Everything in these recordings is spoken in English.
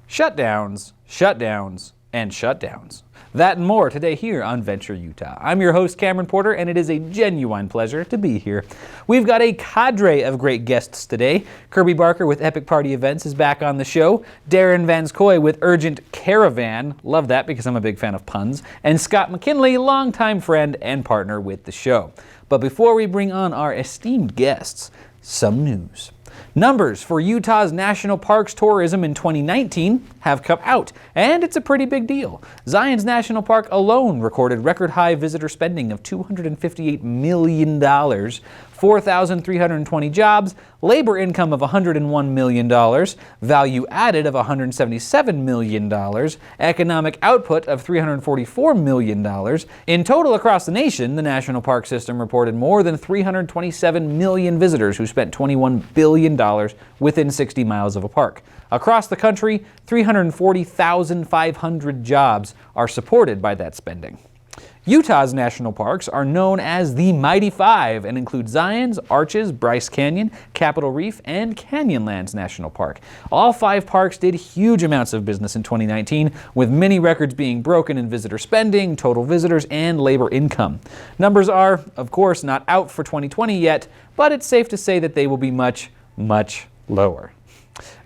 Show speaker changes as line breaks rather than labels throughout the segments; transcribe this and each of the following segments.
Shutdowns, shutdowns, and shutdowns. That and more today here on Venture Utah. I'm your host, Cameron Porter, and it is a genuine pleasure to be here. We've got a cadre of great guests today. Kerby Barker with Epic Party Events is back on the show. Darrin VansCoy with Urgent Caravan. Love that because I'm a big fan of puns. And Scott McKinley, longtime friend and partner with the show. But before we bring on our esteemed guests, some news. Numbers for Utah's national parks tourism in 2019 have come out, and it's a pretty big deal. Zion's National Park alone recorded record high visitor spending of $258 million, 4,320 jobs, labor income of $101 million, value added of $177 million, economic output of $344 million. In total across the nation, the National Park System reported more than 327 million visitors who spent $21 billion within 60 miles of a park. Across the country, 340,500 jobs are supported by that spending. Utah's national parks are known as the Mighty Five and include Zion's, Arches, Bryce Canyon, Capitol Reef, and Canyonlands National Park. All five parks did huge amounts of business in 2019, with many records being broken in visitor spending, total visitors, and labor income. Numbers are, of course, not out for 2020 yet, but it's safe to say that they will be much, much lower.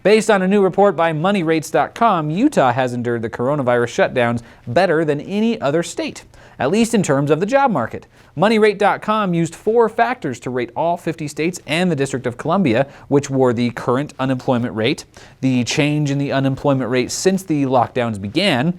Based on a new report by MoneyRates.com, Utah has endured the coronavirus shutdowns better than any other state, at least in terms of the job market. MoneyRate.com used 4 factors to rate all 50 states and the District of Columbia, which were the current unemployment rate, the change in the unemployment rate since the lockdowns began,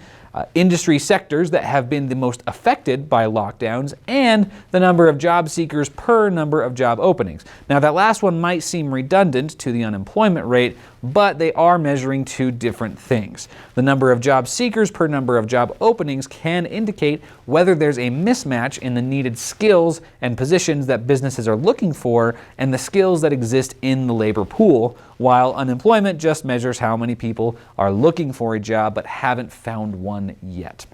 industry sectors that have been the most affected by lockdowns, and the number of job seekers per number of job openings. Now, that last one might seem redundant to the unemployment rate, but they are measuring 2 different things. The number of job seekers per number of job openings can indicate whether there's a mismatch in the needed skills and positions that businesses are looking for and the skills that exist in the labor pool, while unemployment just measures how many people are looking for a job but haven't found one yet.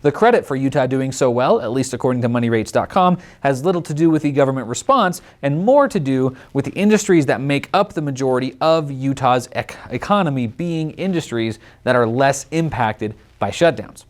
The credit for Utah doing so well, at least according to MoneyRates.com, has little to do with the government response and more to do with the industries that make up the majority of Utah's economy, being industries that are less impacted by shutdowns.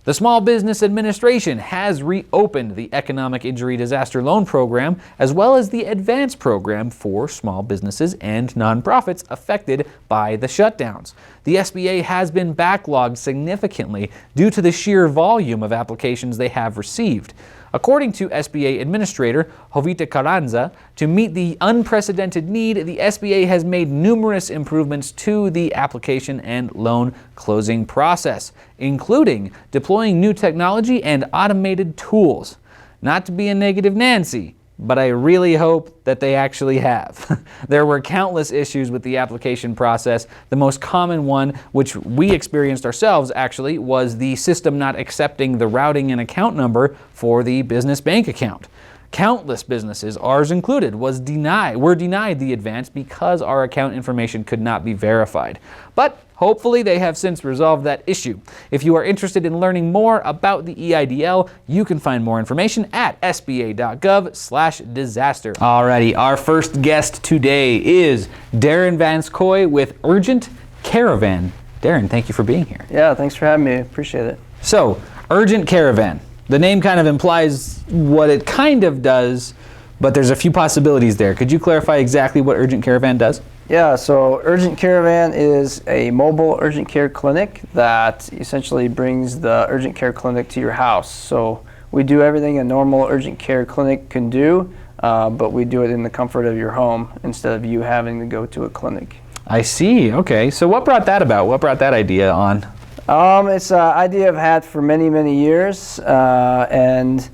The Small Business Administration has reopened the Economic Injury Disaster Loan Program, as well as the Advance Program for small businesses and nonprofits affected by the shutdowns. The SBA has been backlogged significantly due to the sheer volume of applications they have received. According to SBA Administrator Jovita Carranza, to meet the unprecedented need, the SBA has made numerous improvements to the application and loan closing process, including deploying new technology and automated tools. Not to be a negative Nancy, but I really hope that they actually have. There were countless issues with the application process. The most common one, which we experienced ourselves actually, was the system not accepting the routing and account number for the business bank account. Countless businesses, ours included, were denied the advance because our account information could not be verified. But hopefully they have since resolved that issue. If you are interested in learning more about the EIDL, you can find more information at sba.gov/disaster. Alrighty, our first guest today is Darrin VansCoy with Urgent Caravan. Darrin, thank you for being here.
Yeah, thanks for having me. Appreciate it.
So, Urgent Caravan. The name kind of implies what it kind of does, but there's a few possibilities there. Could you clarify exactly what Urgent Caravan does?
Yeah, so Urgent Caravan is a mobile urgent care clinic that essentially brings the urgent care clinic to your house. So we do everything a normal urgent care clinic can do, but we do it in the comfort of your home instead of you having to go to a clinic.
I see. Okay. So what brought that about? What brought that idea on?
It's an idea I've had for many, many years, and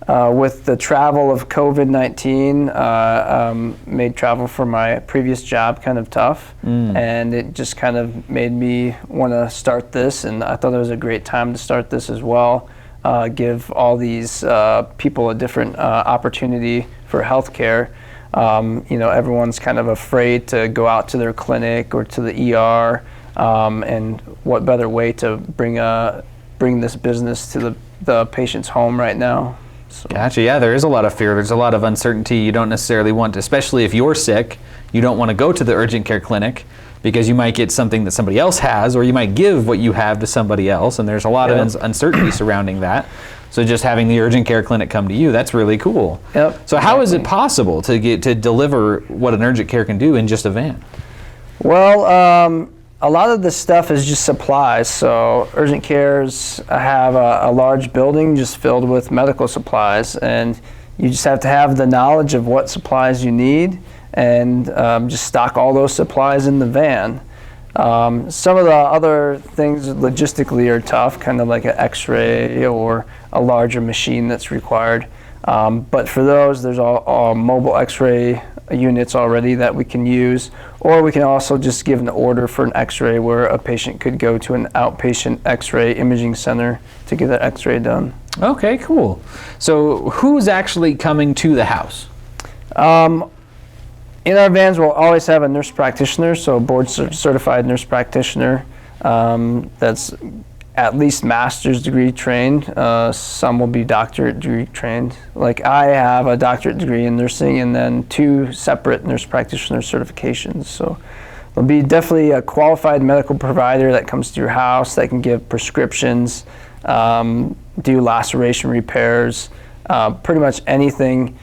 with the travel of COVID-19, made travel for my previous job kind of tough, and it just kind of made me want to start this, and I thought it was a great time to start this as well, give all these people a different opportunity for healthcare. Everyone's kind of afraid to go out to their clinic or to the ER, and what better way to bring this business to the patient's home right now. So.
Gotcha. Yeah, there is a lot of fear. There's a lot of uncertainty. You don't necessarily want to, especially if you're sick, you don't want to go to the urgent care clinic. because you might get something that somebody else has, or you might give what you have to somebody else, and there's a lot of uncertainty surrounding that. So just having the urgent care clinic come to you, that's really cool.
Yep.
So how is it possible to deliver what an urgent care can do in just a van?
Well, a lot of this stuff is just supplies. So urgent cares have a large building just filled with medical supplies, and you just have to have the knowledge of what supplies you need and just stock all those supplies in the van. Some of the other things logistically are tough, kind of like an x-ray or a larger machine that's required. But for those, there's all mobile x-ray units already that we can use, or we can also just give an order for an x-ray where a patient could go to an outpatient x-ray imaging center to get that x-ray done.
Okay, cool. So who's actually coming to the house?
In our vans, we'll always have a nurse practitioner, so a board certified nurse practitioner that's at least master's degree trained. Some will be doctorate degree trained. Like I have a doctorate degree in nursing and then 2 separate nurse practitioner certifications. So there'll be definitely a qualified medical provider that comes to your house that can give prescriptions, do laceration repairs, pretty much anything.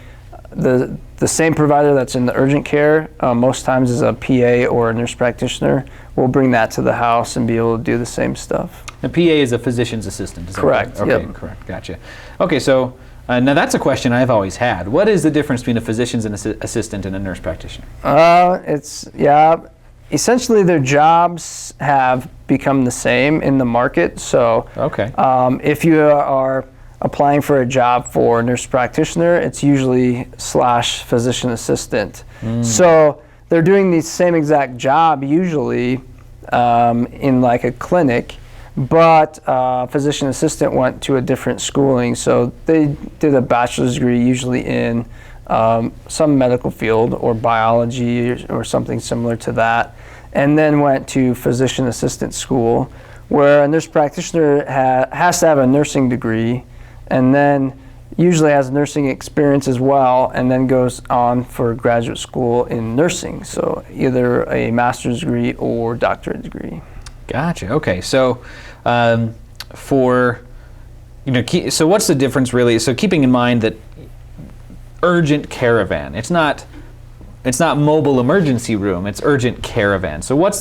The same provider that's in the urgent care, most times is a PA or a nurse practitioner, will bring that to the house and be able to do the same stuff.
A PA is a physician's assistant, is
correct.
That right? Okay,
yep.
Correct, gotcha. Okay, so now that's a question I've always had. What is the difference between a physician's assistant and a nurse practitioner?
Essentially their jobs have become the same in the market. So
okay.
If you are applying for a job for nurse practitioner, it's usually / physician assistant. So they're doing the same exact job usually in like a clinic, but physician assistant went to a different schooling. So they did a bachelor's degree usually in some medical field or biology or something similar to that, and then went to physician assistant school, where a nurse practitioner has to have a nursing degree and then usually has nursing experience as well, and then goes on for graduate school in nursing. So either a master's degree or doctorate degree.
Gotcha. Okay. So so what's the difference really? So keeping in mind that urgent caravan, it's not mobile emergency room, it's urgent caravan. So what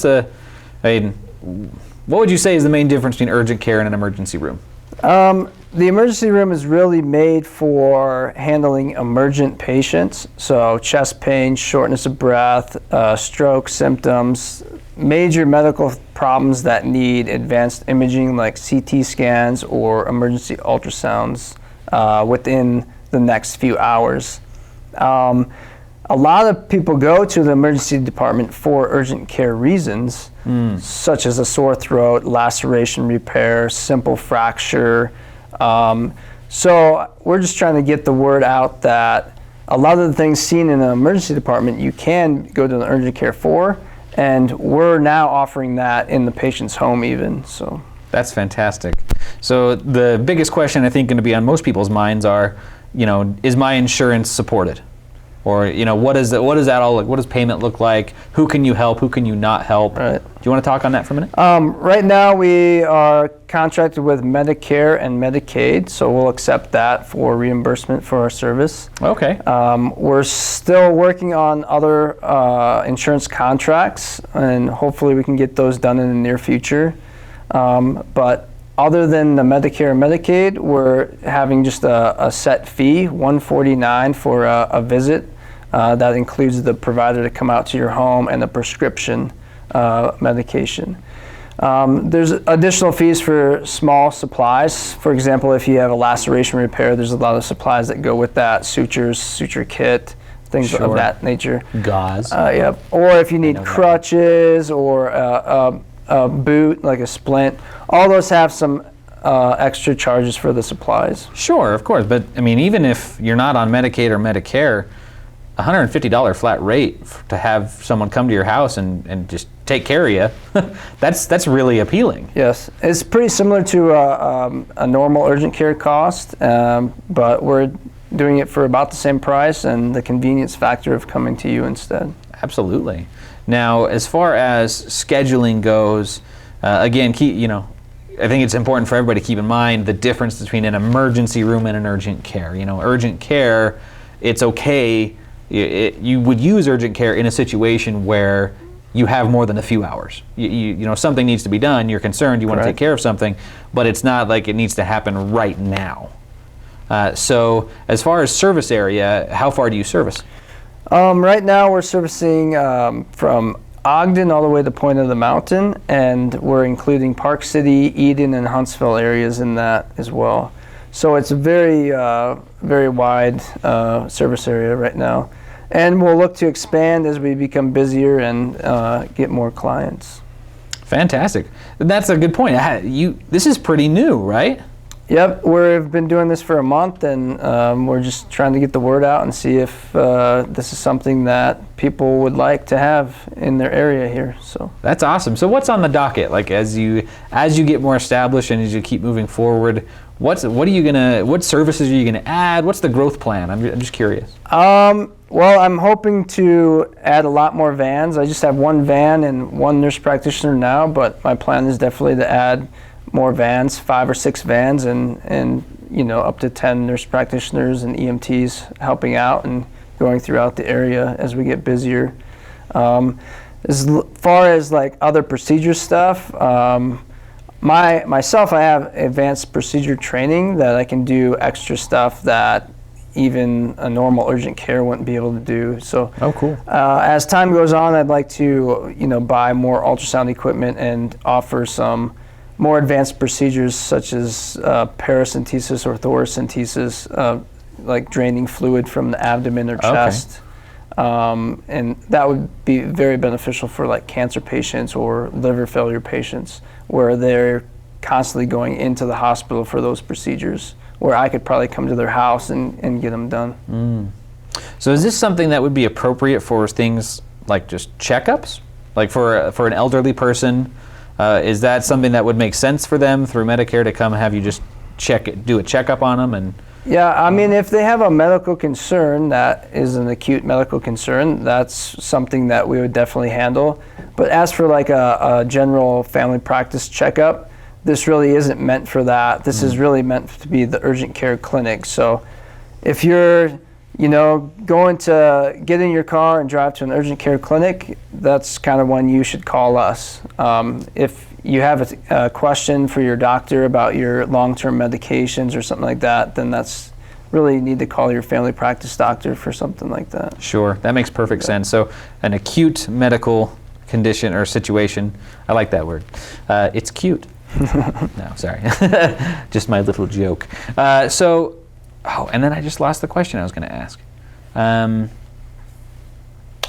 would you say is the main difference between urgent care and an emergency room?
The emergency room is really made for handling emergent patients, so chest pain, shortness of breath, stroke symptoms, major medical problems that need advanced imaging like CT scans or emergency ultrasounds within the next few hours. A lot of people go to the emergency department for urgent care reasons, such as a sore throat, laceration repair, simple fracture. So we're just trying to get the word out that a lot of the things seen in an emergency department you can go to the urgent care for, and we're now offering that in the patient's home even. So
that's fantastic. So the biggest question I think going to be on most people's minds are, is my insurance supported? Or what does that all look? What does payment look like? Who can you help? Who can you not help?
Right.
Do you want to talk on that for a minute?
Right now we are contracted with Medicare and Medicaid, so we'll accept that for reimbursement for our service.
Okay.
We're still working on other insurance contracts, and hopefully we can get those done in the near future. But other than the Medicare and Medicaid, we're having just a set fee, $149 for a visit. That includes the provider to come out to your home and the prescription medication. There's additional fees for small supplies. For example, if you have a laceration repair, there's a lot of supplies that go with that, sutures, suture kit, things of that nature.
Gauze.
Yep. Or if you need crutches or a boot, like a splint, all those have some extra charges for the supplies.
Sure, of course. But I mean, even if you're not on Medicaid or Medicare, $150 flat rate to have someone come to your house and just take care of you, that's really appealing.
Yes, it's pretty similar to a normal urgent care cost, but we're doing it for about the same price and the convenience factor of coming to you instead.
Absolutely. Now, as far as scheduling goes, again, I think it's important for everybody to keep in mind the difference between an emergency room and an urgent care. Urgent care, it's okay. You would use urgent care in a situation where you have more than a few hours. Something needs to be done. You're concerned. You want to take care of something, but it's not like it needs to happen right now. So, as far as service area, how far do you service?
Right now, we're servicing from Ogden all the way to Point of the Mountain, and we're including Park City, Eden, and Huntsville areas in that as well. So it's a very, very wide service area right now. And we'll look to expand as we become busier and get more clients.
Fantastic. That's a good point. This is pretty new, right?
Yep, we've been doing this for a month, and we're just trying to get the word out and see if this is something that people would like to have in their area here. So
that's awesome. So what's on the docket? Like as you get more established and as you keep moving forward, what services are you gonna add? What's the growth plan? I'm just curious.
Well, I'm hoping to add a lot more vans. I just have one van and one nurse practitioner now, but my plan is definitely to add more vans, 5 or 6 vans, and up to 10 nurse practitioners and EMTs helping out and going throughout the area as we get busier. As far as like other procedure stuff, myself, I have advanced procedure training that I can do extra stuff that even a normal urgent care wouldn't be able to do. So,
oh, cool.
As time goes on, I'd like to buy more ultrasound equipment and offer some more advanced procedures such as paracentesis or thoracentesis, like draining fluid from the abdomen or chest. And that would be very beneficial for like cancer patients or liver failure patients where they're constantly going into the hospital for those procedures, where I could probably come to their house and get them done.
So is this something that would be appropriate for things like just checkups? Like for an elderly person, is that something that would make sense for them through Medicare to come have you just do a checkup on them? And
yeah, I mean, if they have a medical concern that is an acute medical concern, that's something that we would definitely handle. But as for like a general family practice checkup, this really isn't meant for that. This is really meant to be the urgent care clinic. So if you're going to get in your car and drive to an urgent care clinic, that's kind of when you should call us. If you have a question for your doctor about your long-term medications or something like that, then that's really you need to call your family practice doctor for something like that.
Sure, that makes perfect sense. So an acute medical condition or situation, I like that word. It's cute. No, sorry. Just my little joke. And then I just lost the question I was going to ask.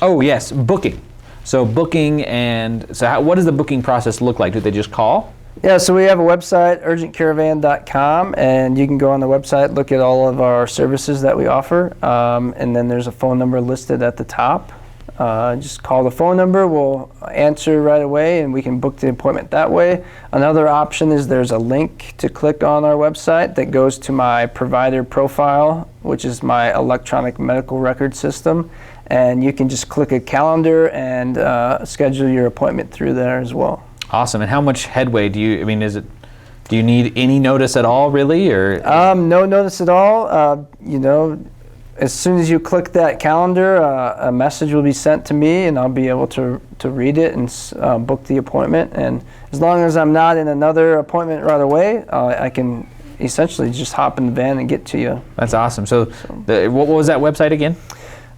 Yes, booking. So booking, what does the booking process look like? Do they just call?
Yeah, so we have a website, urgentcaravan.com, and you can go on the website, look at all of our services that we offer, and then there's a phone number listed at the top. Just call the phone number, we'll answer right away, and we can book the appointment that way. Another option is there's a link to click on our website that goes to my provider profile, which is my electronic medical record system, and you can just click a calendar and schedule your appointment through there as well.
Awesome. And how much headway do you need any notice at all, really, or?
No notice at all. As soon as you click that calendar, a message will be sent to me, and I'll be able to read it and book the appointment. And as long as I'm not in another appointment right away, I can essentially just hop in the van and get to you.
That's awesome. So what was that website again?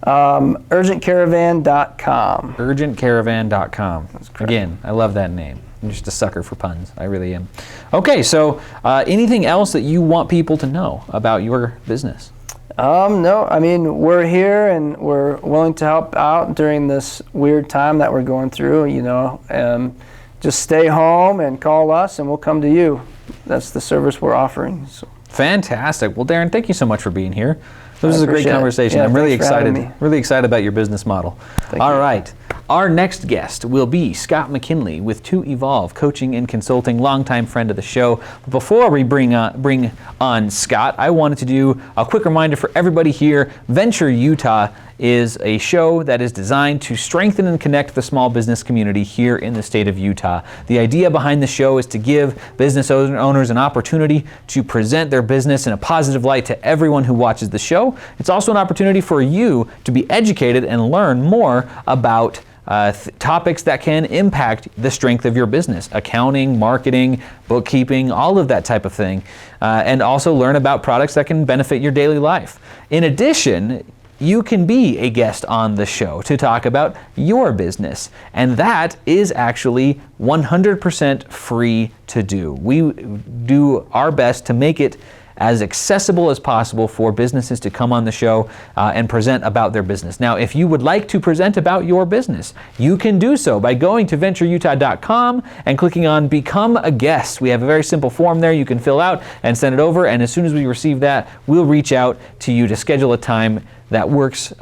Urgentcaravan.com.
Urgentcaravan.com. Again, I love that name. I'm just a sucker for puns. I really am. Okay, so anything else that you want people to know about your business?
No, I mean, we're here and we're willing to help out during this weird time that we're going through, just stay home and call us and we'll come to you. That's the service we're offering. So.
Fantastic. Well, Darrin, thank you so much for being here. This was a great conversation.
Yeah,
I'm really excited about your business model. All right. Our next guest will be Scott McKinley with To Evolve Coaching and Consulting, longtime friend of the show. Before we bring on Scott, I wanted to do a quick reminder for everybody here. Venture Utah is a show that is designed to strengthen and connect the small business community here in the state of Utah. The idea behind the show is to give business owners an opportunity to present their business in a positive light to everyone who watches the show. It's also an opportunity for you to be educated and learn more about topics that can impact the strength of your business: accounting, marketing, bookkeeping, all of that type of thing, and also learn about products that can benefit your daily life. In addition, you can be a guest on the show to talk about your business, and that is actually 100% free to do. We do our best to make it as accessible as possible for businesses to come on the show and present about their business. Now, if you would like to present about your business, you can do so by going to ventureutah.com and clicking on Become a Guest. We have a very simple form there you can fill out and send it over, and as soon as we receive that, we'll reach out to you to schedule a time that works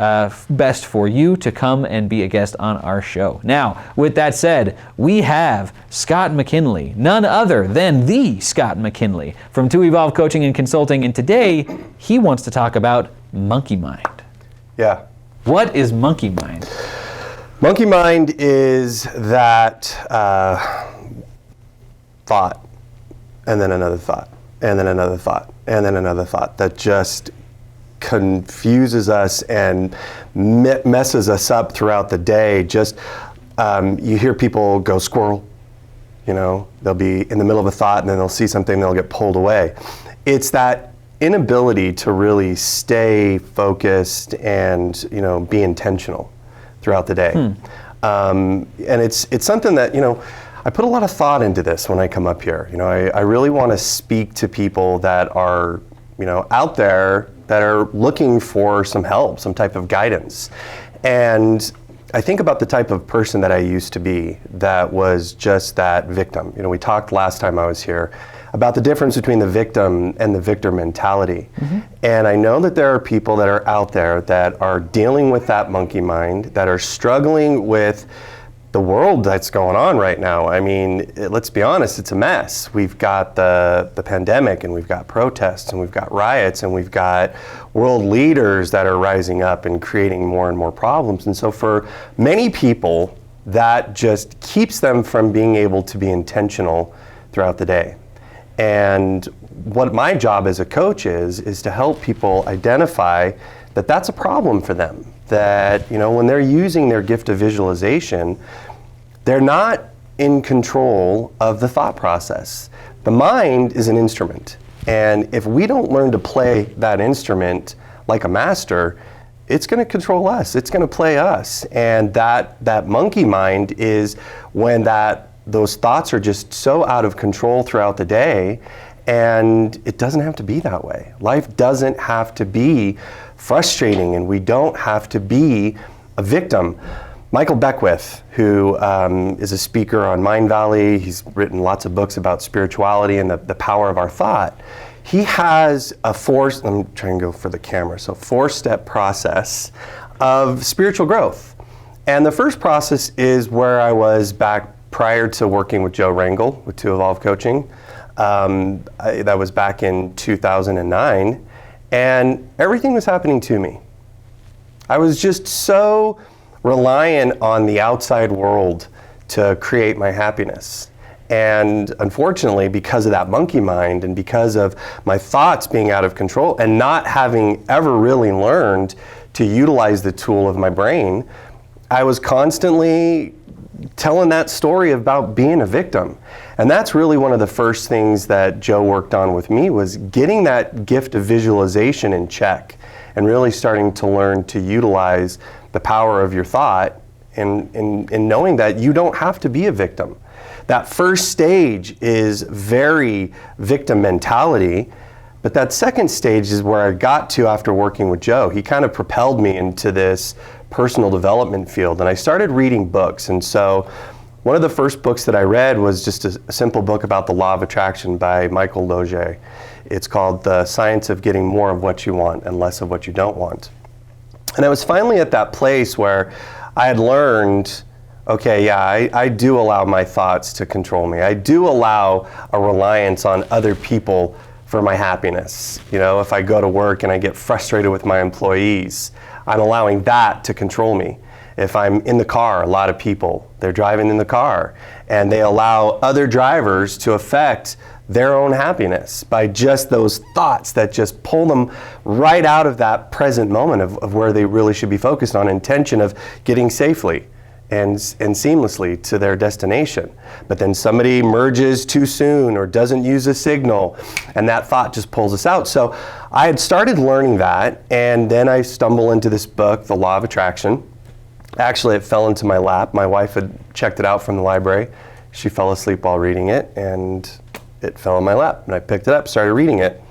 best for you to come and be a guest on our show. Now, with that said, we have Scott McKinley, none other than the Scott McKinley from To Evolve Coaching and Consulting, and today he wants to talk about monkey mind.
Yeah.
What is monkey mind?
Monkey mind is that thought, and then another thought, and then another thought, and then another thought that just confuses us and messes us up throughout the day. Just you hear people go squirrel, they'll be in the middle of a thought and then they'll see something and they'll get pulled away. It's that inability to really stay focused and be intentional throughout the day. And it's something that I put a lot of thought into this when I come up here. I really want to speak to people that are out there that are looking for some help, some type of guidance. And I think about the type of person that I used to be that was just that victim. We talked last time I was here about the difference between the victim and the victor mentality. Mm-hmm. And I know that there are people that are out there that are dealing with that monkey mind, that are struggling with the world that's going on right now. I mean, let's be honest, it's a mess. We've got the pandemic, and we've got protests, and we've got riots, and we've got world leaders that are rising up and creating more and more problems. And so for many people, that just keeps them from being able to be intentional throughout the day. And what my job as a coach is to help people identify that that's a problem for them. That when they're using their gift of visualization, they're not in control of the thought process. The mind is an instrument, and if we don't learn to play that instrument like a master, it's going to control us. It's going to play us. And that monkey mind is when those thoughts are just so out of control throughout the day. And it doesn't have to be that way. Life doesn't have to be frustrating, and we don't have to be a victim. Michael Beckwith, who is a speaker on Mind Valley, he's written lots of books about spirituality and the power of our thought. He has I'm trying to go for the camera, so 4-step process of spiritual growth. And the first process is where I was back prior to working with Joe Rangel with To Evolve Coaching. That was back in 2009, and everything was happening to me. I was just so reliant on the outside world to create my happiness. And unfortunately, because of that monkey mind and because of my thoughts being out of control and not having ever really learned to utilize the tool of my brain, I was constantly telling that story about being a victim. And that's really one of the first things that Joe worked on with me, was getting that gift of visualization in check and really starting to learn to utilize the power of your thought and knowing that you don't have to be a victim. That first stage is very victim mentality, but that second stage is where I got to after working with Joe. He kind of propelled me into this personal development field, and I started reading books. And so one of the first books that I read was just a simple book about the law of attraction by Michael Loge. It's called The Science of Getting More of What You Want and Less of What You Don't Want. And I was finally at that place where I had learned, okay, yeah, I do allow my thoughts to control me. I do allow a reliance on other people for my happiness. You know, if I go to work and I get frustrated with my employees, I'm allowing that to control me. If I'm in the car, a lot of people, they're driving in the car, and they allow other drivers to affect their own happiness by just those thoughts that just pull them right out of that present moment of where they really should be focused on intention of getting safely and seamlessly to their destination. But then somebody merges too soon or doesn't use a signal, and that thought just pulls us out. So I had started learning that, and then I stumbled into this book, The Law of Attraction. Actually, it fell into my lap. My wife had checked it out from the library. She fell asleep while reading it, and it fell in my lap. And I picked it up, started reading it.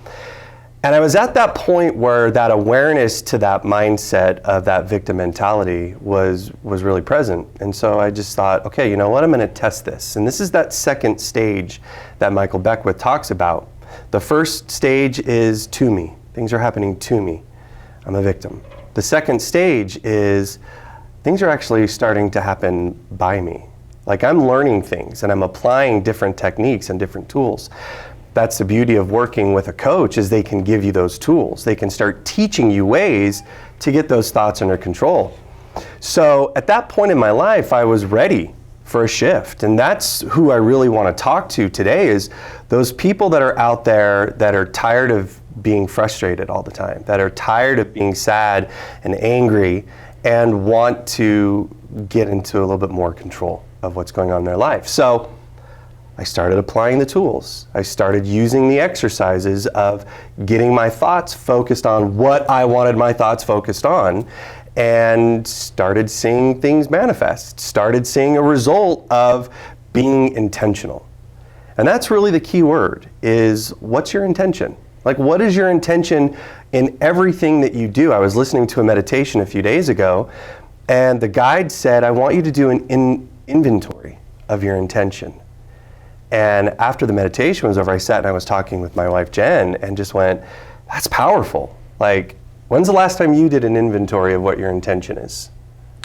And I was at that point where that awareness to that mindset of that victim mentality was really present. And so I just thought, okay, you know what, I'm going to test this. And this is that second stage that Michael Beckwith talks about. The first stage is to me. Things are happening to me. I'm a victim. The second stage is things are actually starting to happen by me. Like I'm learning things and I'm applying different techniques and different tools. That's the beauty of working with a coach, is they can give you those tools. They can start teaching you ways to get those thoughts under control. So at that point in my life, I was ready for a shift. And that's who I really want to talk to today, is those people that are out there that are tired of being frustrated all the time, that are tired of being sad and angry and want to get into a little bit more control of what's going on in their life. So I started applying the tools. I started using the exercises of getting my thoughts focused on what I wanted my thoughts focused on, and started seeing things manifest, started seeing a result of being intentional. And that's really the key word, is what's your intention? Like, what is your intention in everything that you do? I was listening to a meditation a few days ago, and the guide said, I want you to do an inventory of your intention. And after the meditation was over, I sat and I was talking with my wife, Jen, and just went, that's powerful. Like, when's the last time you did an inventory of what your intention is?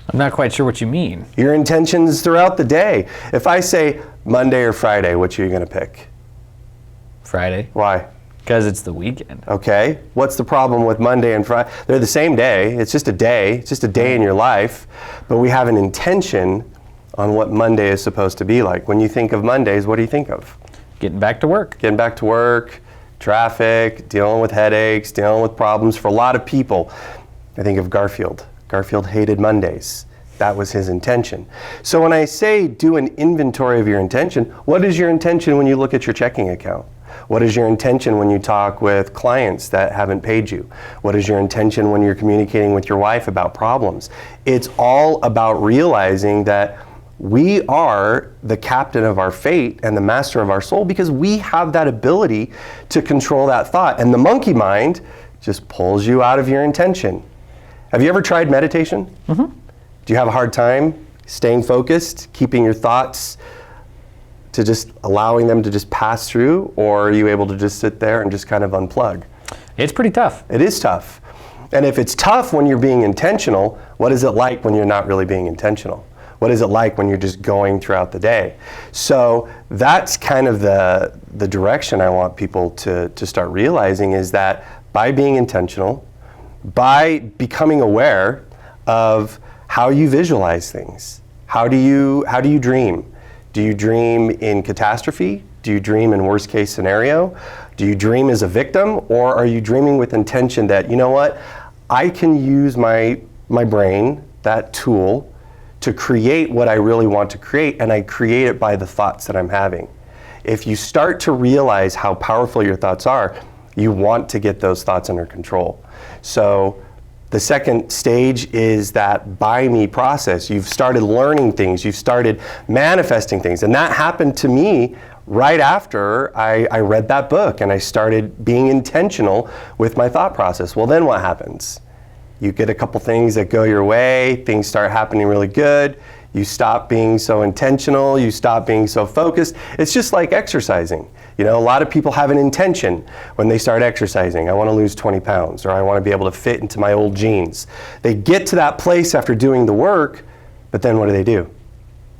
I'm not quite sure what you mean.
Your intentions throughout the day. If I say Monday or Friday, which are you going to pick?
Friday.
Why?
Because it's the weekend.
Okay. What's the problem with Monday and Friday? They're the same day. It's just a day. It's just a day in your life. But we have an intention on what Monday is supposed to be like. When you think of Mondays, what do you think of?
Getting back to work.
Getting back to work, traffic, dealing with headaches, dealing with problems. For a lot of people, I think of Garfield. Garfield hated Mondays. That was his intention. So when I say do an inventory of your intention, what is your intention when you look at your checking account? What is your intention when you talk with clients that haven't paid you? What is your intention when you're communicating with your wife about problems? It's all about realizing that we are the captain of our fate and the master of our soul, because we have that ability to control that thought. And the monkey mind just pulls you out of your intention. Have you ever tried meditation? Mm-hmm. Do you have a hard time staying focused, keeping your thoughts to just allowing them to just pass through? Or are you able to just sit there and just kind of unplug?
It's pretty tough.
It is tough. And if it's tough when you're being intentional, what is it like when you're not really being intentional? What is it like when you're just going throughout the day? So that's kind of the direction I want people to start realizing, is that by being intentional, by becoming aware of how you visualize things. How do you dream? Do you dream in catastrophe? Do you dream in worst case scenario? Do you dream as a victim? Or are you dreaming with intention that, you know what, I can use my brain, that tool, to create what I really want to create, and I create it by the thoughts that I'm having. If you start to realize how powerful your thoughts are, you want to get those thoughts under control. So the second stage is that by me process. You've started learning things, you've started manifesting things, and that happened to me right after I read that book and I started being intentional with my thought process. Well, then what happens? You get a couple things that go your way, things start happening really good, you stop being so intentional, you stop being so focused. It's just like exercising. You know, a lot of people have an intention when they start exercising. I want to lose 20 pounds, or I want to be able to fit into my old jeans. They get to that place after doing the work, but then what do?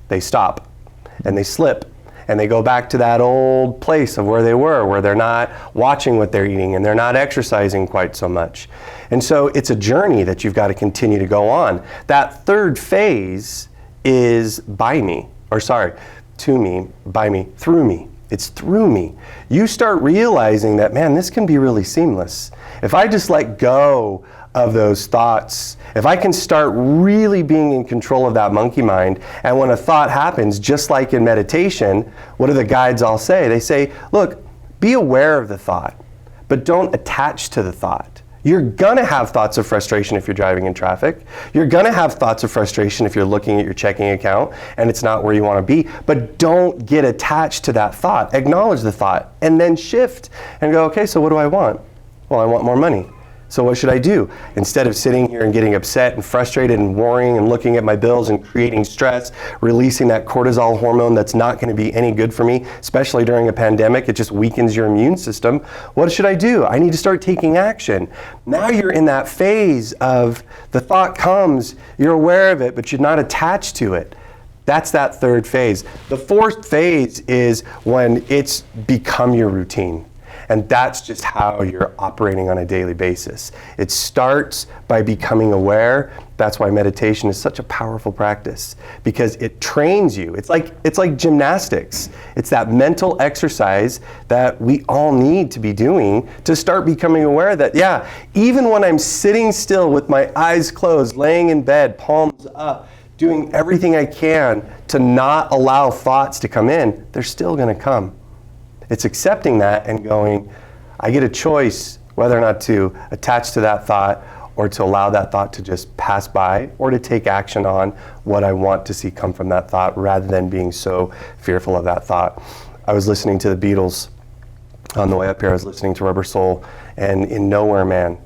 They stop, and they slip, and they go back to that old place of where they were, where they're not watching what they're eating and they're not exercising quite so much. And so it's a journey that you've got to continue to go on. That third phase is to me, by me, through me. It's through me. You start realizing that, man, this can be really seamless. If I just let go of those thoughts, if I can start really being in control of that monkey mind, and when a thought happens, just like in meditation, what do the guides all say? They say, look, be aware of the thought, but don't attach to the thought. You're gonna have thoughts of frustration if you're driving in traffic. You're gonna have thoughts of frustration if you're looking at your checking account and it's not where you wanna be, but don't get attached to that thought. Acknowledge the thought and then shift and go, okay, so what do I want? Well, I want more money. So what should I do? Instead of sitting here and getting upset and frustrated and worrying and looking at my bills and creating stress, releasing that cortisol hormone that's not going to be any good for me, especially during a pandemic, it just weakens your immune system. What should I do? I need to start taking action. Now you're in that phase of the thought comes, you're aware of it, but you're not attached to it. That's that third phase. The fourth phase is when it's become your routine. And that's just how you're operating on a daily basis. It starts by becoming aware. That's why meditation is such a powerful practice, because it trains you. It's like gymnastics. It's that mental exercise that we all need to be doing to start becoming aware that, yeah, even when I'm sitting still with my eyes closed, laying in bed, palms up, doing everything I can to not allow thoughts to come in, they're still gonna come. It's accepting that and going, I get a choice whether or not to attach to that thought or to allow that thought to just pass by or to take action on what I want to see come from that thought rather than being so fearful of that thought. I was listening to the Beatles on the way up here. I was listening to Rubber Soul, and in Nowhere Man,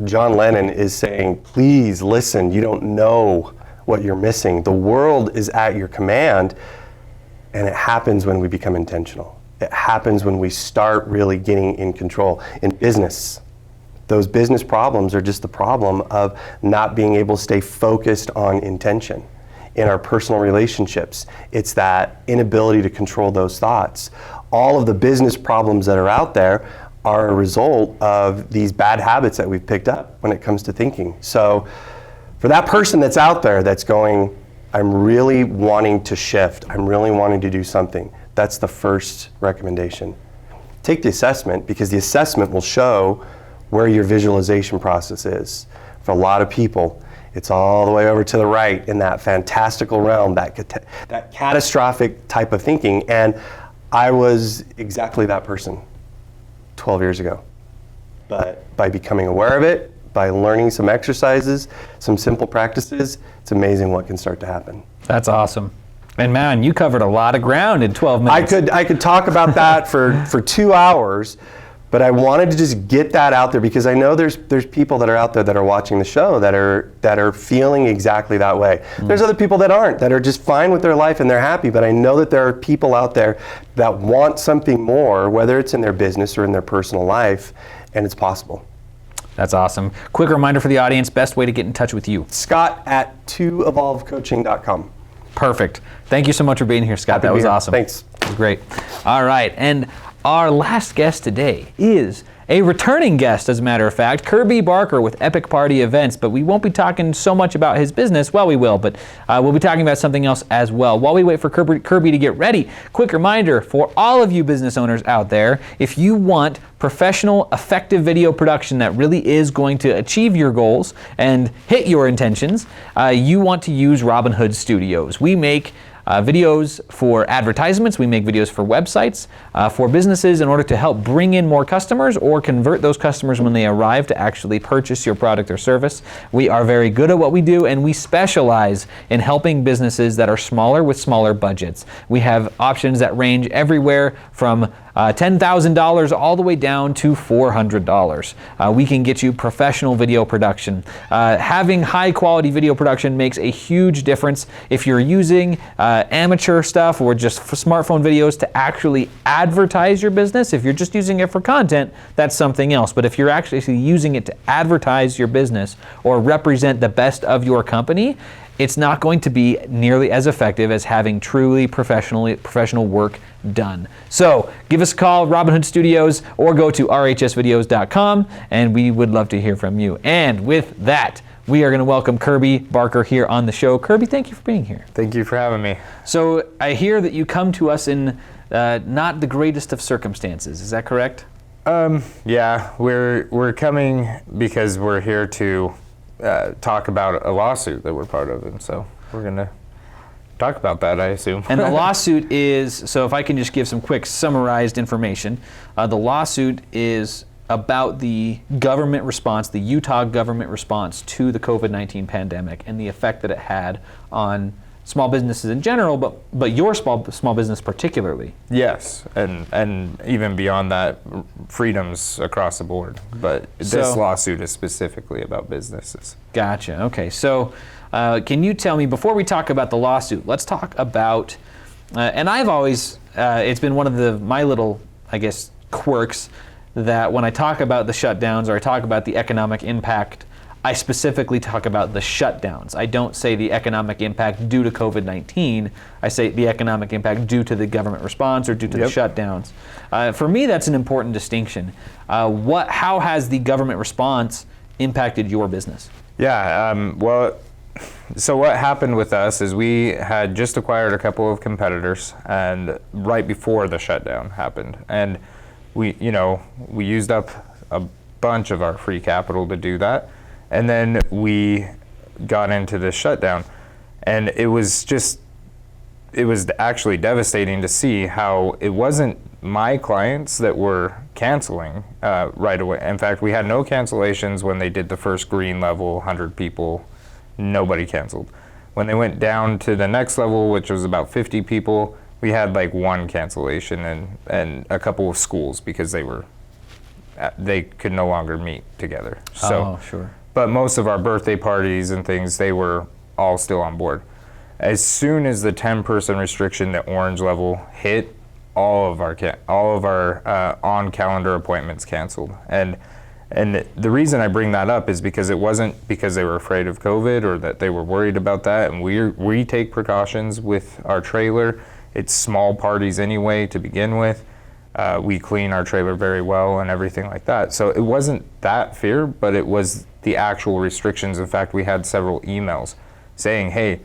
John Lennon is saying, please listen, you don't know what you're missing. The world is at your command, and it happens when we become intentional. It happens when we start really getting in control. In business, those business problems are just the problem of not being able to stay focused on intention. In our personal relationships, it's that inability to control those thoughts. All of the business problems that are out there are a result of these bad habits that we've picked up when it comes to thinking. So for that person that's out there that's going, I'm really wanting to shift, I'm really wanting to do something, that's the first recommendation. Take the assessment, because the assessment will show where your visualization process is. For a lot of people, it's all the way over to the right in that fantastical realm, that catastrophic type of thinking. And I was exactly that person 12 years ago. But by becoming aware of it, by learning some exercises, some simple practices, it's amazing what can start to happen.
That's awesome. And man, you covered a lot of ground in 12 minutes.
I could talk about that for 2 hours, but I wanted to just get that out there because I know there's people that are out there that are watching the show that are feeling exactly that way. There's other people that aren't, that are just fine with their life and they're happy, but I know that there are people out there that want something more, whether it's in their business or in their personal life, and it's possible.
That's awesome. Quick reminder for the audience, best way to get in touch with you.
Scott at 2evolvecoaching.com.
Perfect. Thank you so much for being here, Scott. That was awesome.
Thanks.
It was great. All right, and our last guest today is a returning guest, as a matter of fact, Kerby Barker with Epic Party Events, but we won't be talking so much about his business. Well, we will, but we'll be talking about something else as well. While we wait for Kerby to get ready, quick reminder for all of you business owners out there, if you want professional, effective video production that really is going to achieve your goals and hit your intentions, you want to use Robinhood Studios. We make videos for advertisements, we make videos for websites, for businesses in order to help bring in more customers or convert those customers when they arrive to actually purchase your product or service. We are very good at what we do, and we specialize in helping businesses that are smaller with smaller budgets. We have options that range everywhere from $10,000 all the way down to $400. We can get you professional video production. Having high quality video production makes a huge difference if you're using amateur stuff or just for smartphone videos to actually advertise your business. If you're just using it for content, that's something else. But if you're actually using it to advertise your business or represent the best of your company, it's not going to be nearly as effective as having truly professional work done. So give us a call, Robin Hood Studios, or go to rhsvideos.com, and we would love to hear from you. And with that, we are going to welcome Kerby Barker here on the show. Kerby, thank you for being here.
Thank you for having me.
So I hear that you come to us in not the greatest of circumstances. Is that correct?
Yeah, we're coming because we're here to talk about a lawsuit that we're part of, and so we're gonna talk about that, I assume.
And the lawsuit is, so if I can just give some quick summarized information, the lawsuit is about the government response, the Utah government response to the COVID-19 pandemic and the effect that it had on small businesses in general, but your small business particularly.
Yes, and even beyond that, freedoms across the board. But this lawsuit is specifically about businesses.
Gotcha. Okay. So, can you tell me, before we talk about the lawsuit, let's talk about, and I've always, it's been one of my little, I guess, quirks, that when I talk about the shutdowns or I talk about the economic impact, I specifically talk about the shutdowns. I don't say the economic impact due to COVID-19. I say the economic impact due to the government response or due to the shutdowns. For me, that's an important distinction. How has the government response impacted your business?
Yeah, well, so what happened with us is we had just acquired a couple of competitors, and right before the shutdown happened, and we used up a bunch of our free capital to do that. And then we got into this shutdown, and it was actually devastating to see how it wasn't my clients that were canceling right away. In fact, we had no cancellations when they did the first green level, 100 people, nobody canceled. When they went down to the next level, which was about 50 people, we had like one cancellation and a couple of schools because they could no longer meet together. So,
sure.
But most of our birthday parties and things, they were all still on board. As soon as the 10-person restriction, the orange level, hit, all of our on-calendar appointments canceled. And the reason I bring that up is because it wasn't because they were afraid of COVID or that they were worried about that. And we take precautions with our trailer. It's small parties anyway to begin with. We clean our trailer very well and everything like that. So it wasn't that fear, but it was the actual restrictions. In fact, we had several emails saying, hey,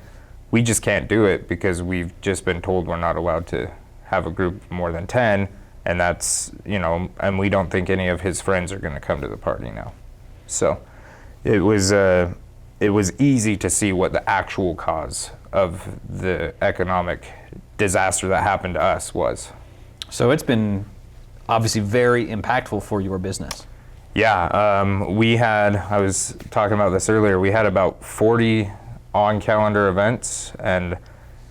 we just can't do it because we've just been told we're not allowed to have a group of more than 10, and that's, and we don't think any of his friends are going to come to the party now. So it was easy to see what the actual cause of the economic disaster that happened to us was.
So it's been obviously very impactful for your business.
Yeah, I was talking about this earlier, we had about 40 on-calendar events, and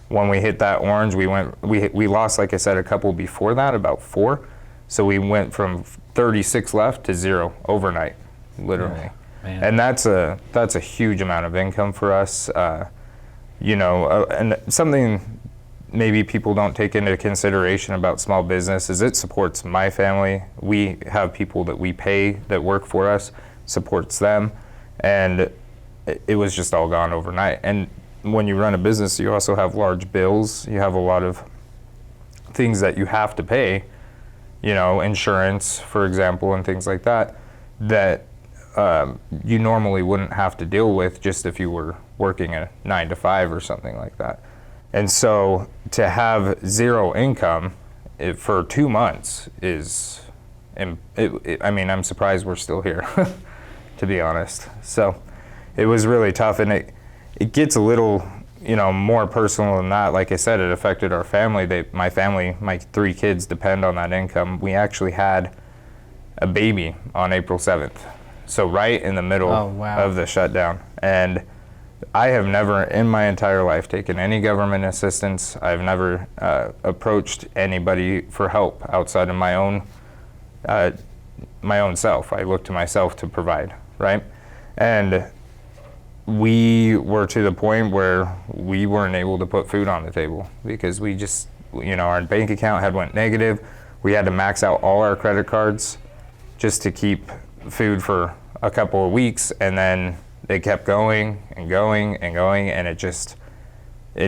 when we hit that orange, we lost, like I said, a couple before that, about 4. So we went from 36 left to 0 overnight, literally.
Oh, man.
And that's a huge amount of income for us. And something maybe people don't take into consideration about small business is it supports my family. We have people that we pay that work for us, supports them, and it was just all gone overnight. And when you run a business, you also have large bills. You have a lot of things that you have to pay, insurance, for example, and things like that, that you normally wouldn't have to deal with just if you were working a 9 to 5 or something like that. And so to have 0 income for 2 months is, I'm surprised we're still here, to be honest. So it was really tough, and it gets a little, more personal than that. Like I said, it affected our family. My 3 kids depend on that income. We actually had a baby on April 7th. So right in the middle of the shutdown. And I have never in my entire life taken any government assistance. I've never approached anybody for help outside of my own self. I look to myself to provide, right? And we were to the point where we weren't able to put food on the table because we just, our bank account had went negative. We had to max out all our credit cards just to keep food for a couple of weeks, and then they kept going and going and going, and it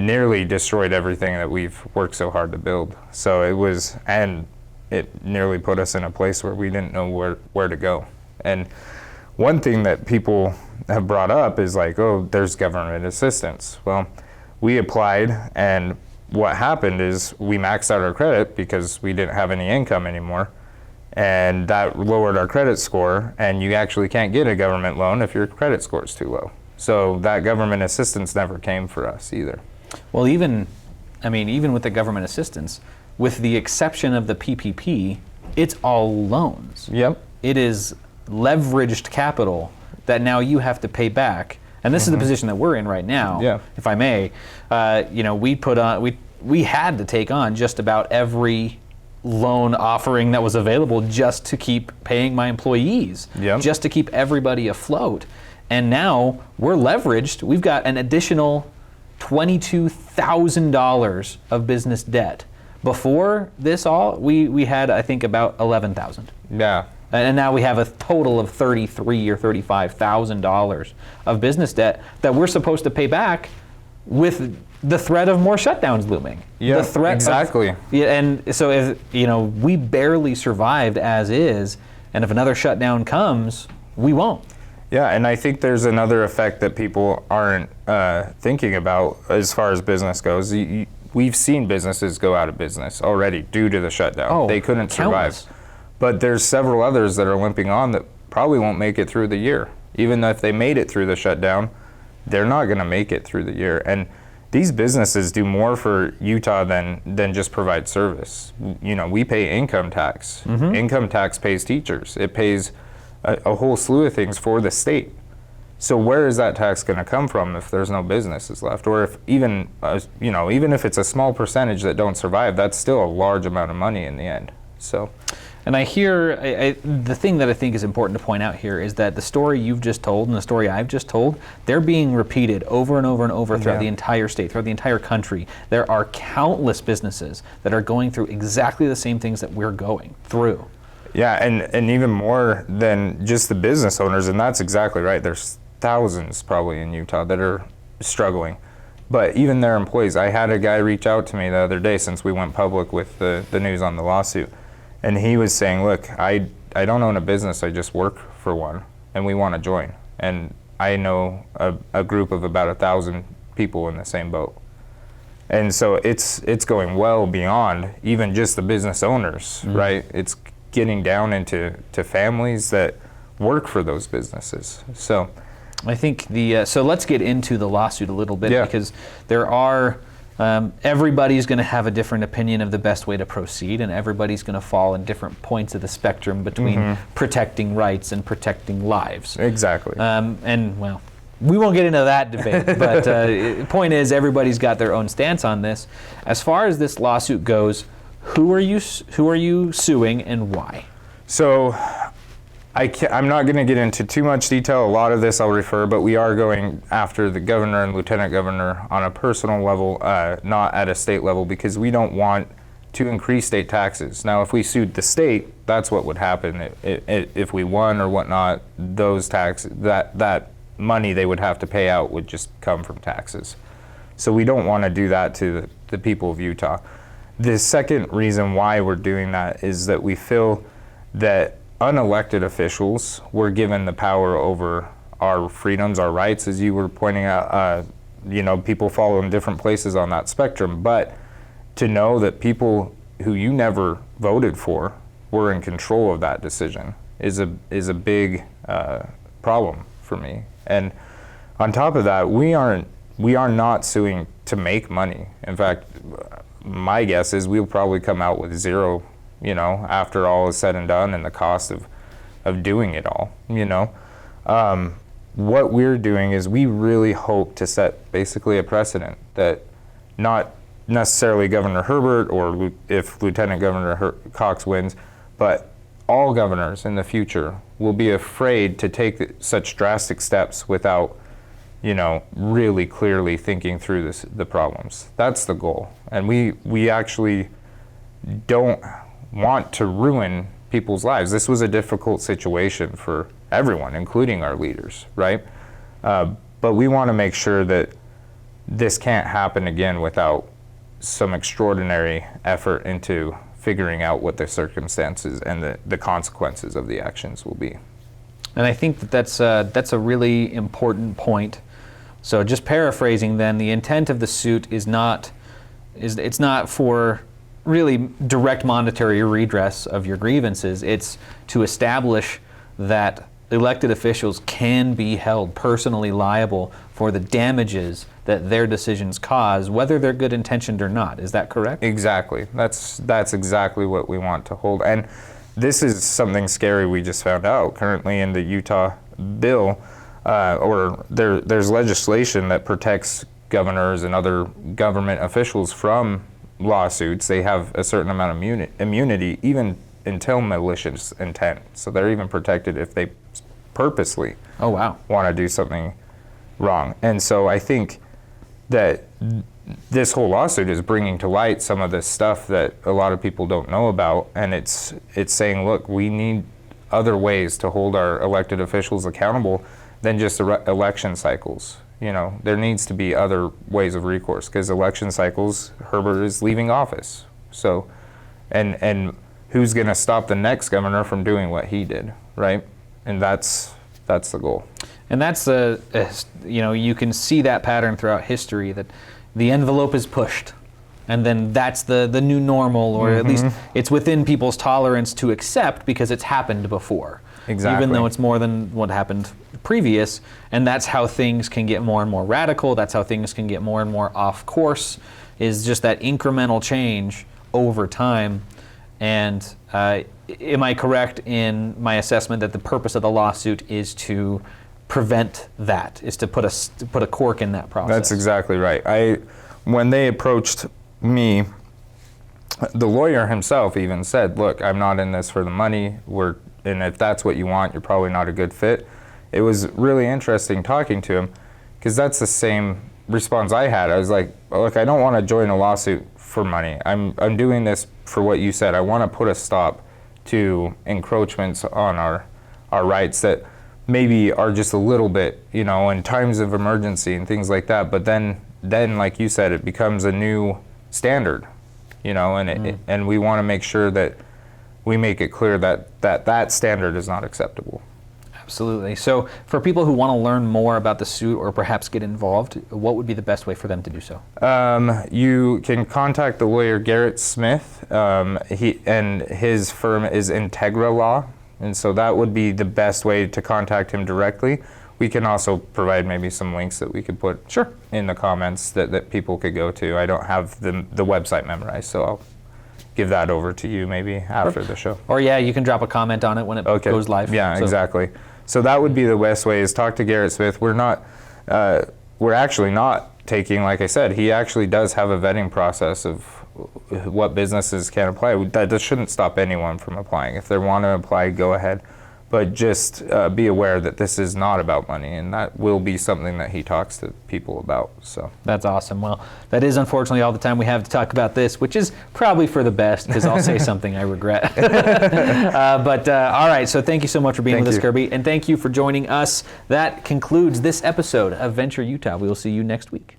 nearly destroyed everything that we've worked so hard to build. So it nearly put us in a place where we didn't know where to go. And one thing that people have brought up is like, oh, there's government assistance. Well, we applied, and what happened is we maxed out our credit because we didn't have any income anymore, and that lowered our credit score, and you actually can't get a government loan if your credit score is too low. So that government assistance never came for us either.
Well, even with the government assistance, with the exception of the PPP, it's all loans.
Yep.
It is leveraged capital that now you have to pay back. And this is the position that we're in right now,
Yeah.
if I may. We had to take on just about every loan offering that was available just to keep paying my employees,
Yep.
just to keep everybody afloat. And now we're leveraged. We've got an additional $22,000 of business debt. Before this all, we had, I think, about $11,000.
Yeah.
And now we have a total of $33,000 or $35,000 of business debt that we're supposed to pay back with the threat of more shutdowns looming.
Yeah,
the threat
exactly.
And so if we barely survived as is, and if another shutdown comes, we won't.
Yeah, and I think there's another effect that people aren't thinking about as far as business goes. We've seen businesses go out of business already due to the shutdown.
Oh,
they couldn't
countless.
survive. But there's several others that are limping on that probably won't make it through the year. Even if they made it through the shutdown, they're not going to make it through the year. And these businesses do more for Utah than just provide service. We pay income tax.
Mm-hmm.
Income tax pays teachers. It pays a whole slew of things for the state. So where is that tax going to come from if there's no businesses left? Or if even if it's a small percentage that don't survive, that's still a large amount of money in the end. So.
And I hear, the thing that I think is important to point out here is that the story you've just told and the story I've just told, they're being repeated over and over and over throughout the entire state, throughout the entire country. There are countless businesses that are going through exactly the same things that we're going through.
Yeah, and even more than just the business owners, and that's exactly right. There's thousands probably in Utah that are struggling. But even their employees, I had a guy reach out to me the other day since we went public with the news on the lawsuit. And he was saying, look, I don't own a business, I just work for one, and we want to join. And I know a group of about 1,000 people in the same boat. And so it's going well beyond even just the business owners, right? It's getting down into families that work for those businesses. So
I think so let's get into the lawsuit a little bit, because there are, everybody's going to have a different opinion of the best way to proceed, and everybody's going to fall in different points of the spectrum between protecting rights and protecting lives.
Exactly.
And well, we won't get into that debate, but the point is everybody's got their own stance on this. As far as this lawsuit goes, who are you suing and why?
So I'm not going to get into too much detail. A lot of this I'll refer, but we are going after the governor and lieutenant governor on a personal level, not at a state level, because we don't want to increase state taxes. Now, if we sued the state, that's what would happen. If we won or whatnot, those taxes, that money they would have to pay out would just come from taxes. So we don't want to do that to the people of Utah. The second reason why we're doing that is that we feel that unelected officials were given the power over our freedoms, our rights, as you were pointing out. People fall in different places on that spectrum, but to know that people who you never voted for were in control of that decision is a big problem for me. And on top of that, we are not suing to make money. In fact, my guess is we'll probably come out with zero, after all is said and done, and the cost of doing it all, What we're doing is we really hope to set basically a precedent that not necessarily Governor Herbert or if Lieutenant Governor Cox wins, but all governors in the future will be afraid to take such drastic steps without, really clearly thinking through the problems. That's the goal. And we actually don't want to ruin people's lives. This was a difficult situation for everyone, including our leaders, right? But we want to make sure that this can't happen again without some extraordinary effort into figuring out what the circumstances and the consequences of the actions will be.
And I think that that's a really important point. So just paraphrasing then, the intent of the suit it's not for really direct monetary redress of your grievances. It's to establish that elected officials can be held personally liable for the damages that their decisions cause, whether they're good intentioned or not. Is that correct?
Exactly. That's exactly what we want to hold. And this is something scary we just found out. Currently in the Utah bill, there's legislation that protects governors and other government officials from lawsuits. They have a certain amount of immunity, even until malicious intent. So they're even protected if they purposely want to do something wrong. And so I think that this whole lawsuit is bringing to light some of this stuff that a lot of people don't know about, and it's saying, look, we need other ways to hold our elected officials accountable than just election cycles. You know, there needs to be other ways of recourse, because election cycles, Herbert is leaving office. So, and who's going to stop the next governor from doing what he did, right? And that's the goal.
And that's you can see that pattern throughout history, that the envelope is pushed, and then that's the new normal, or at least it's within people's tolerance to accept because it's happened before.
Exactly.
Even though it's more than what happened previous, and that's how things can get more and more radical, that's how things can get more and more off course, is just that incremental change over time. And am I correct in my assessment that the purpose of the lawsuit is to prevent that, is to put a cork in that process?
That's exactly right. When they approached me, the lawyer himself even said, look, I'm not in this for the money, and if that's what you want, you're probably not a good fit. It was really interesting talking to him, because that's the same response I had. I was like, look, I don't want to join a lawsuit for money. I'm doing this for what you said. I want to put a stop to encroachments on our rights that maybe are just a little bit, in times of emergency and things like that. But then like you said, it becomes a new standard, and we want to make sure that we make it clear that standard is not acceptable.
Absolutely. So for people who want to learn more about the suit or perhaps get involved, what would be the best way for them to do so?
You can contact the lawyer Garrett Smith. His firm is Integra Law, and so that would be the best way to contact him directly. We can also provide maybe some links that we could put in the comments that people could go to. I don't have the website memorized, so I'll give that over to you maybe after the show. Or
you can drop a comment on it when it goes live.
Yeah, exactly. So that would be the best way, is talk to Garrett Smith. We're actually not taking, like I said, he actually does have a vetting process of what businesses can apply. That shouldn't stop anyone from applying. If they want to apply, go ahead. But just be aware that this is not about money, and that will be something that he talks to people about. So
that's awesome. Well, that is unfortunately all the time we have to talk about this, which is probably for the best, because I'll say something I regret. But all right, so thank you so much for being with us, Kerby, and thank you for joining us. That concludes this episode of Venture Utah. We will see you next week.